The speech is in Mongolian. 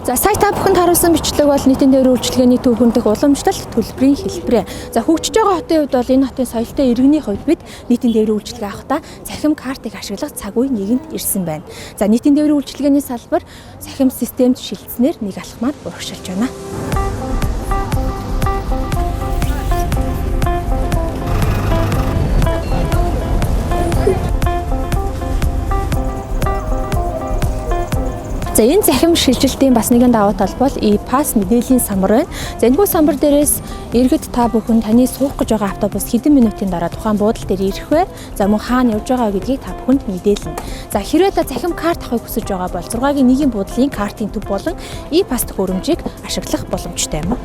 За сая та бүхэнд харуулсан бичлэг бол нийтийн тээврийн үйлчилгээний түүхэн дэх уламжлалт төлбөрийн хэлбэрээ. За хөгжиж байгаа хотын хувьд бол энэ хотын соёлтой иргэний хувьд бид нийтийн тээврийн үйлчилгээ авахдаа цахим картыг ашиглах цаг үе нэгэнд ирсэн байна. За нийтийн тээврийн үйлчилгээний салбар цахим системд шилжснээр нэг алхмаар урагшилж байна. За энэ захим шилжилтийн бас нэгэн давуу тал бол e-pass мэдээллийн самбар байна. За энэхүү самбар дээрээс иргэд та бүхэн таны суух гэж байгаа автобус хэдэн минутын дараа тухайн буудал дээр ирэх вэ? За мөн хаана явж байгаа гэдгийг та бүхэнд мэдээлнэ. За хэрвээ та захим карт авахыг хүсэж байгаа бол 6-гийн 1-ийн буудлын картын төв болон e-pass төхөөрөмжийг ашиглах боломжтой юм.